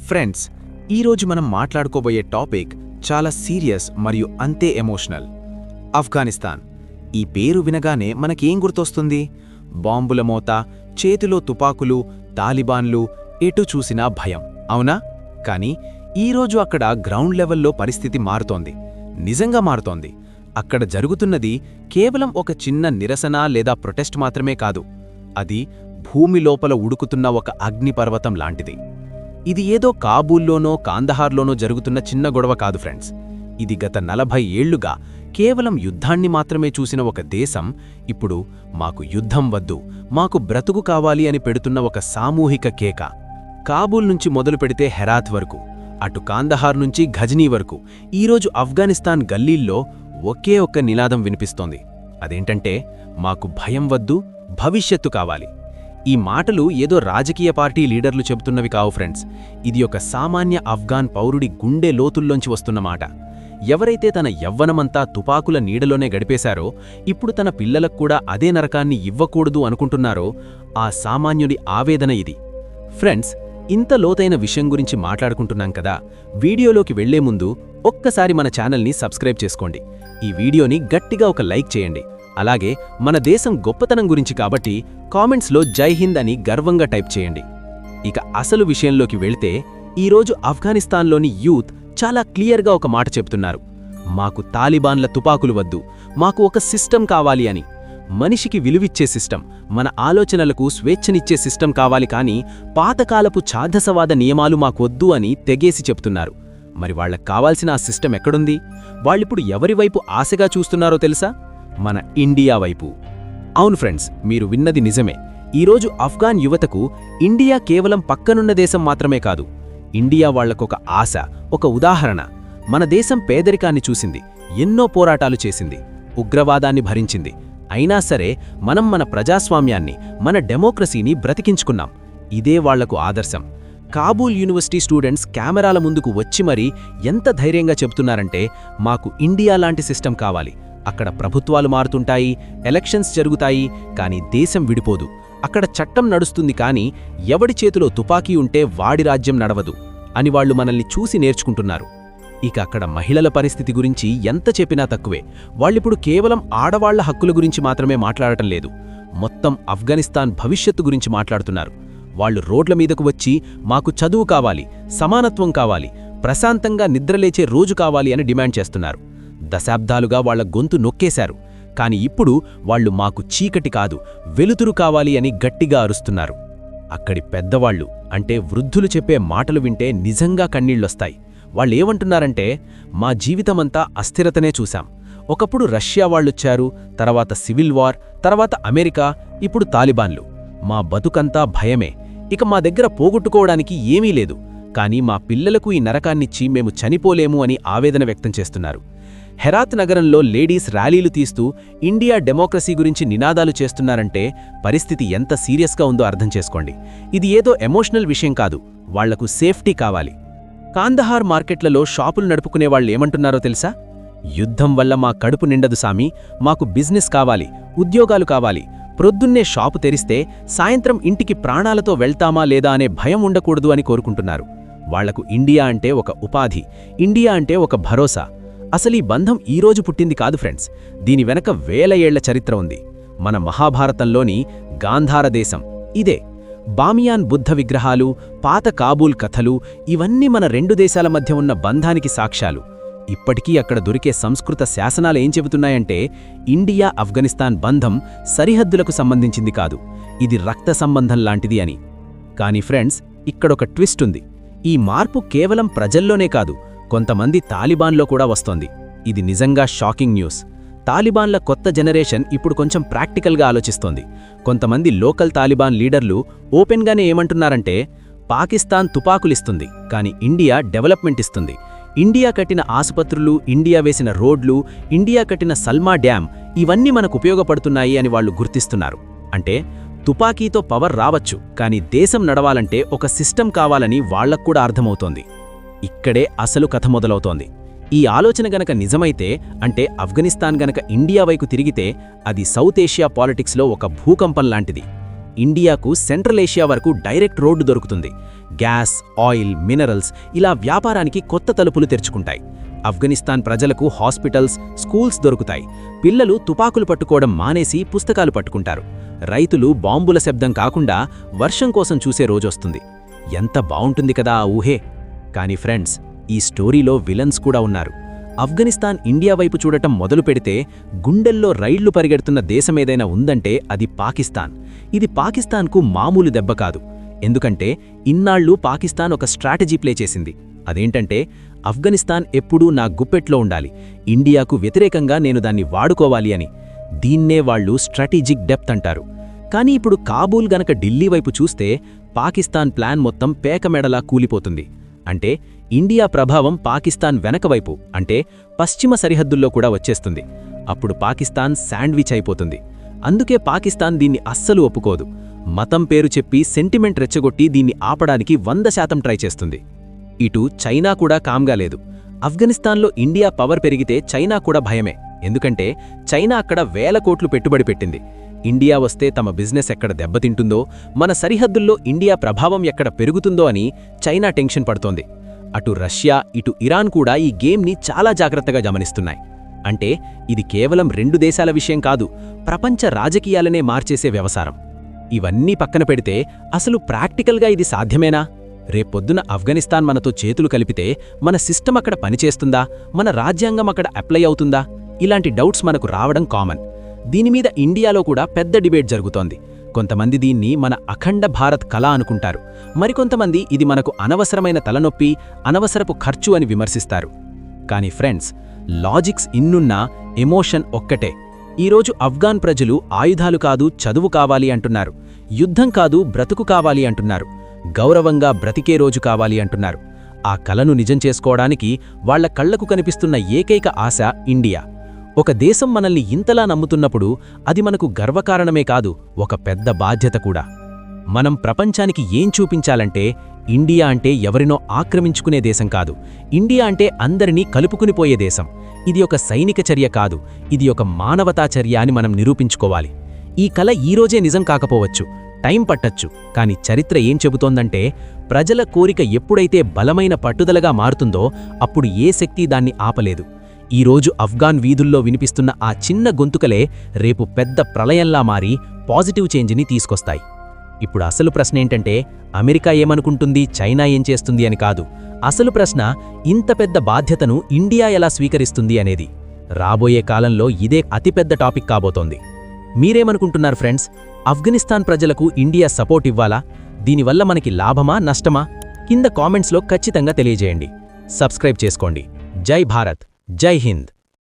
Friends, ఈరోజు మనం మాట్లాడుకోబోయే topic చాలా సీరియస్ మరియు అంతే ఎమోషనల్. ఆఫ్ఘనిస్తాన్. ఈ పేరు వినగానే మనకేం గుర్తొస్తుంది? బాంబుల మోత, చేతిలో తుపాకులు, తాలిబాన్లు, ఎటు చూసినా భయం, అవునా? కానీ ఈరోజు అక్కడ గ్రౌండ్ లెవెల్లో పరిస్థితి మారుతోంది. నిజంగా మారుతోంది. అక్కడ జరుగుతున్నది కేవలం ఒక చిన్న నిరసన లేదా ప్రొటెస్ట్ మాత్రమే కాదు. అది భూమి లోపల ఉడుకుతున్న ఒక అగ్నిపర్వతం లాంటిది. ఇది ఏదో కాబూల్లోనో కాందహార్లోనో జరుగుతున్న చిన్న గొడవ కాదు ఫ్రెండ్స్. ఇది గత 40 ఏళ్లుగా కేవలం యుద్ధాన్ని మాత్రమే చూసిన ఒక దేశం ఇప్పుడు మాకు యుద్ధం వద్దు, మాకు బ్రతుకు కావాలి అని పెడుతున్న ఒక సామూహిక కేక. కాబూల్ నుంచి మొదలు పెడితే హెరాత్ వరకు, అటు కాందహార్ నుంచి ఘజ్నీ వరకు ఈరోజు ఆఫ్ఘనిస్తాన్ గల్లీల్లో ఒకే ఒక్క నినాదం వినిపిస్తోంది. అదేంటంటే, మాకు భయం వద్దు, భవిష్యత్తు కావాలి. ఈ మాటలు ఏదో రాజకీయ పార్టీ లీడర్లు చెబుతున్నవి కావు ఫ్రెండ్స్. ఇది ఒక సామాన్య ఆఫ్ఘాన్ పౌరుడి గుండె లోతుల్లోంచి వస్తున్న మాట. ఎవరైతే తన యవ్వనమంతా తుపాకుల నీడలోనే గడిపేశారో, ఇప్పుడు తన పిల్లలకు కూడా అదే నరకాన్ని ఇవ్వకూడదు అనుకుంటున్నారో, ఆ సామాన్యుడి ఆవేదన ఇది. ఫ్రెండ్స్, ఇంత లోతైన విషయం గురించి మాట్లాడుకుంటున్నాం కదా, వీడియోలోకి వెళ్లే ముందు ఒక్కసారి మన ఛానల్ని సబ్స్క్రైబ్ చేసుకోండి. ఈ వీడియోని గట్టిగా ఒక లైక్ చేయండి. అలాగే మన దేశం గొప్పతనం గురించి కాబట్టి కామెంట్స్లో జై హింద్ అని గర్వంగా టైప్ చేయండి. ఇక అసలు విషయంలోకి వెళ్తే, ఈరోజు ఆఫ్ఘనిస్తాన్లోని యూత్ చాలా క్లియర్గా ఒక మాట చెప్తున్నారు. మాకు తాలిబాన్ల తుపాకులు వద్దు, మాకు ఒక సిస్టమ్ కావాలి అని. మనిషికి విలువిచ్చే సిస్టమ్, మన ఆలోచనలకు స్వేచ్ఛనిచ్చే సిస్టమ్ కావాలి, కానీ పాతకాలపు ఛాదసవాద నియమాలు మాకొద్దు అని తెగేసి చెప్తున్నారు. మరి వాళ్లకు కావాల్సిన ఆ సిస్టమ్ ఎక్కడుంది? వాళ్ళిప్పుడు ఎవరివైపు ఆశగా చూస్తున్నారో తెలుసా? మన ఇండియా వైపు. అవును ఫ్రెండ్స్, మీరు విన్నది నిజమే. ఈరోజు ఆఫ్ఘాన్ యువతకు ఇండియా కేవలం పక్కనున్న దేశం మాత్రమే కాదు. ఇండియా వాళ్లకొక ఆశ, ఒక ఉదాహరణ. మన దేశం పేదరికాన్ని చూసింది, ఎన్నో పోరాటాలు చేసింది, ఉగ్రవాదాన్ని భరించింది. అయినా సరే మనం మన ప్రజాస్వామ్యాన్ని, మన డెమోక్రసీని బ్రతికించుకున్నాం. ఇదే వాళ్లకు ఆదర్శం. కాబూల్ యూనివర్సిటీ స్టూడెంట్స్ కెమెరాల ముందుకు వచ్చి మరీ ఎంత ధైర్యంగా చెబుతున్నారంటే, మాకు ఇండియా లాంటి సిస్టమ్ కావాలి. అక్కడ ప్రభుత్వాలు మారుతుంటాయి, ఎలక్షన్స్ జరుగుతాయి, కానీ దేశం విడిపోదు. అక్కడ చట్టం నడుస్తుంది, కానీ ఎవడి చేతిలో తుపాకీ ఉంటే వాడి రాజ్యం నడవదు అని వాళ్లు మనల్ని చూసి నేర్చుకుంటున్నారు. ఇక అక్కడ మహిళల పరిస్థితి గురించి ఎంత చెప్పినా తక్కువే. వాళ్ళిప్పుడు కేవలం ఆడవాళ్ల హక్కుల గురించి మాత్రమే మాట్లాడటం లేదు, మొత్తం ఆఫ్ఘనిస్తాన్ భవిష్యత్తు గురించి మాట్లాడుతున్నారు. వాళ్లు రోడ్ల మీదకు వచ్చి మాకు చదువు కావాలి, సమానత్వం కావాలి, ప్రశాంతంగా నిద్రలేచే రోజు కావాలి అని డిమాండ్ చేస్తున్నారు. దశాబ్దాలుగా వాళ్ల గొంతు నొక్కేశారు, కాని ఇప్పుడు వాళ్లు మాకు చీకటి కాదు, వెలుతురు కావాలి అని గట్టిగా అరుస్తున్నారు. అక్కడి పెద్దవాళ్లు, అంటే వృద్ధులు చెప్పే మాటలు వింటే నిజంగా కన్నీళ్లొస్తాయి. వాళ్ళేమంటున్నారంటే, మా జీవితమంతా అస్థిరతనే చూశాం. ఒకప్పుడు రష్యా వాళ్ళొచ్చారు, తర్వాత సివిల్ వార్, తర్వాత అమెరికా, ఇప్పుడు తాలిబాన్లు. మా బతుకంతా భయమే. ఇక మా దగ్గర పోగొట్టుకోవడానికి ఏమీ లేదు. కానీ మా పిల్లలకు ఈ నరకాన్నిచ్చి మేము చనిపోలేము అని ఆవేదన వ్యక్తం చేస్తున్నారు. హెరాత్ నగరంలో లేడీస్ ర్యాలీలు తీస్తూ ఇండియా డెమోక్రసీ గురించి నినాదాలు చేస్తున్నారంటే పరిస్థితి ఎంత సీరియస్గా ఉందో అర్థం చేసుకోండి. ఇది ఏదో ఎమోషనల్ విషయం కాదు, వాళ్లకు సేఫ్టీ కావాలి. కాందహార్ మార్కెట్లలో షాపులు నడుపుకునే వాళ్ళు ఏమంటున్నారో తెలుసా? యుద్ధం వల్ల మా కడుపు నిండదు సామి, మాకు బిజినెస్ కావాలి, ఉద్యోగాలు కావాలి. ప్రొద్దున్నే షాపు తెరిస్తే సాయంత్రం ఇంటికి ప్రాణాలతో వెళ్తామా లేదా అనే భయం ఉండకూడదు అని కోరుకుంటున్నారు. వాళ్లకు ఇండియా అంటే ఒక ఉపాధి, ఇండియా అంటే ఒక భరోసా. అసలీ బంధం ఈరోజు పుట్టింది కాదు ఫ్రెండ్స్, దీని వెనక 1000 ఏళ్ల చరిత్ర ఉంది. మన మహాభారతంలోని గాంధార దేశం ఇదే. బామియాన్ బుద్ధ విగ్రహాలు, పాత కాబూల్ కథలు, ఇవన్నీ మన రెండు దేశాల మధ్య ఉన్న బంధానికి సాక్ష్యాలు. ఇప్పటికీ అక్కడ దొరికే సంస్కృత శాసనాలు ఏం చెబుతున్నాయంటే, ఇండియా ఆఫ్ఘనిస్తాన్ బంధం సరిహద్దులకు సంబంధించింది కాదు, ఇది రక్త సంబంధం లాంటిది అని. కానీ ఫ్రెండ్స్, ఇక్కడొక ట్విస్ట్ ఉంది. ఈ మార్పు కేవలం ప్రజల్లోనే కాదు, కొంతమంది తాలిబాన్లో కూడా వస్తోంది. ఇది నిజంగా షాకింగ్ న్యూస్. తాలిబాన్ల కొత్త జనరేషన్ ఇప్పుడు కొంచెం ప్రాక్టికల్గా ఆలోచిస్తోంది. కొంతమంది లోకల్ తాలిబాన్ లీడర్లు ఓపెన్గానే ఏమంటున్నారంటే, పాకిస్తాన్ తుపాకులిస్తుంది, కానీ ఇండియా డెవలప్మెంట్ ఇస్తుంది. ఇండియా కట్టిన ఆసుపత్రులు, ఇండియా వేసిన రోడ్లు, ఇండియా కట్టిన సల్మా డ్యామ్, ఇవన్నీ మనకు ఉపయోగపడుతున్నాయి అని వాళ్లు గుర్తిస్తున్నారు. అంటే తుపాకీతో పవర్ రావచ్చు, కానీ దేశం నడవాలంటే ఒక సిస్టమ్ కావాలని వాళ్లక్కూడా అర్థమవుతోంది. ఇక్కడే అసలు కథ మొదలవుతోంది. ఈ ఆలోచన గనక నిజమైతే, అంటే ఆఫ్ఘనిస్తాన్ గనక ఇండియా వైపు తిరిగితే, అది సౌత్ ఏషియా పాలిటిక్స్లో ఒక భూకంపం లాంటిది. ఇండియాకు సెంట్రల్ ఏషియా వరకు డైరెక్ట్ రోడ్డు దొరుకుతుంది. గ్యాస్, ఆయిల్, మినరల్స్ ఇలా వ్యాపారానికి కొత్త తలుపులు తెరుచుకుంటాయి. ఆఫ్ఘనిస్తాన్ ప్రజలకు హాస్పిటల్స్, స్కూల్స్ దొరుకుతాయి. పిల్లలు తుపాకులు పట్టుకోవడం మానేసి పుస్తకాలు పట్టుకుంటారు. రైతులు బాంబుల శబ్దం కాకుండా వర్షం కోసం చూసే రోజొస్తుంది. ఎంత బావుంటుంది కదా ఆ ఊహే. కానీ ఫ్రెండ్స్, ఈ స్టోరీలో విలన్స్ కూడా ఉన్నారు. ఆఫ్ఘనిస్తాన్ ఇండియా వైపు చూడటం మొదలు పెడితే గుండెల్లో రైళ్లు పరిగెడుతున్న దేశమేదైనా ఉందంటే అది పాకిస్తాన్. ఇది పాకిస్తాన్కు మామూలు దెబ్బ కాదు. ఎందుకంటే ఇన్నాళ్లు పాకిస్తాన్ ఒక స్ట్రాటజీ ప్లే చేసింది. అదేంటంటే ఆఫ్ఘనిస్తాన్ ఎప్పుడూ నా గుప్పెట్లో ఉండాలి, ఇండియాకు వ్యతిరేకంగా నేను దాన్ని వాడుకోవాలి అని. దీన్నే వాళ్ళు స్ట్రాటజిక్ డెప్త్ అంటారు. కానీ ఇప్పుడు కాబూల్ గనక ఢిల్లీ వైపు చూస్తే పాకిస్తాన్ ప్లాన్ మొత్తం పేకమెడలా కూలిపోతుంది. అంటే ఇండియా ప్రభావం పాకిస్తాన్ వెనకవైపు అంటే పశ్చిమ సరిహద్దుల్లో కూడా వచ్చేస్తుంది. అప్పుడు పాకిస్తాన్ శాండ్విచ్ అయిపోతుంది. అందుకే పాకిస్తాన్ దీన్ని అస్సలు ఒప్పుకోదు. మతం పేరు చెప్పి సెంటిమెంట్ రెచ్చగొట్టి దీన్ని ఆపడానికి 100% ట్రై చేస్తుంది. ఇటు చైనా కూడా కామ్గా లేదు. ఆఫ్ఘనిస్తాన్లో ఇండియా పవర్ పెరిగితే చైనా కూడా భయమే. ఎందుకంటే చైనా అక్కడ వేల కోట్లు పెట్టుబడి పెట్టింది. ఇండియా వస్తే తమ బిజినెస్ ఎక్కడ దెబ్బతింటుందో, మన సరిహద్దుల్లో ఇండియా ప్రభావం ఎక్కడ పెరుగుతుందో అని చైనా టెన్షన్ పడుతోంది. అటు రష్యా, ఇటు ఇరాన్ కూడా ఈ గేమ్ని చాలా జాగ్రత్తగా గమనిస్తున్నాయి. అంటే ఇది కేవలం 2 దేశాల విషయం కాదు, ప్రపంచ రాజకీయాలనే మార్చేసే వ్యవసాయం. ఇవన్నీ పక్కన పెడితే అసలు ప్రాక్టికల్గా ఇది సాధ్యమేనా? రేపొద్దున ఆఫ్ఘనిస్తాన్ మనతో చేతులు కలిపితే మన సిస్టమ్ అక్కడ పనిచేస్తుందా, మన రాజ్యాంగం అక్కడ అప్లై అవుతుందా? ఇలాంటి డౌట్స్ మనకు రావడం కామన్. దీనిమీద ఇండియాలో కూడా పెద్ద డిబేట్ జరుగుతోంది. కొంతమంది దీన్ని మన అఖండ భారత్ కళ అనుకుంటారు. మరికొంతమంది ఇది మనకు అనవసరమైన తలనొప్పి, అనవసరపు ఖర్చు అని విమర్శిస్తారు. కానీ ఫ్రెండ్స్, లాజిక్స్ ఇన్నున్నా ఎమోషన్ ఒక్కటే. ఈరోజు ఆఫ్ఘాన్ ప్రజలు ఆయుధాలు కాదు చదువు కావాలి అంటున్నారు, యుద్ధం కాదు బ్రతుకు కావాలి అంటున్నారు, గౌరవంగా బ్రతికే రోజు కావాలి అంటున్నారు. ఆ కలను నిజం చేసుకోవడానికి వాళ్ల కళ్లకు కనిపిస్తున్న ఏకైక ఆశ ఇండియా. ఒక దేశం మనల్ని ఇంతలా నమ్ముతున్నప్పుడు అది మనకు గర్వకారణమే కాదు, ఒక పెద్ద బాధ్యత కూడా. మనం ప్రపంచానికి ఏం చూపించాలంటే ఇండియా అంటే ఎవరినో ఆక్రమించుకునే దేశం కాదు, ఇండియా అంటే అందరినీ కలుపుకునిపోయే దేశం. ఇది ఒక సైనిక చర్య కాదు, ఇది ఒక మానవతా చర్య అని మనం నిరూపించుకోవాలి. ఈ కల ఈరోజే నిజం కాకపోవచ్చు, టైం పట్టచ్చు. కానీ చరిత్ర ఏం చెబుతోందంటే ప్రజల కోరిక ఎప్పుడైతే బలమైన పట్టుదలగా మారుతుందో అప్పుడు ఏ శక్తి దాన్ని ఆపలేదు. ఈరోజు ఆఫ్ఘాన్ వీధుల్లో వినిపిస్తున్న ఆ చిన్న గొంతుకలే రేపు పెద్ద ప్రళయంలా మారి పాజిటివ్ చేంజ్ని తీసుకొస్తాయి. ఇప్పుడు అసలు ప్రశ్న ఏంటంటే అమెరికా ఏమనుకుంటుంది, చైనా ఏం చేస్తుంది అని కాదు. అసలు ప్రశ్న ఇంత పెద్ద బాధ్యతను ఇండియా ఎలా స్వీకరిస్తుంది అనేది. రాబోయే కాలంలో ఇదే అతిపెద్ద టాపిక్ కాబోతోంది. మీరేమనుకుంటున్నారు ఫ్రెండ్స్? ఆఫ్ఘనిస్తాన్ ప్రజలకు ఇండియా సపోర్ట్ ఇవ్వాలా? దీనివల్ల మనకి లాభమా నష్టమా? కింద కామెంట్స్లో ఖచ్చితంగా తెలియజేయండి. సబ్స్క్రైబ్ చేసుకోండి. జై భారత్, జై హింద్.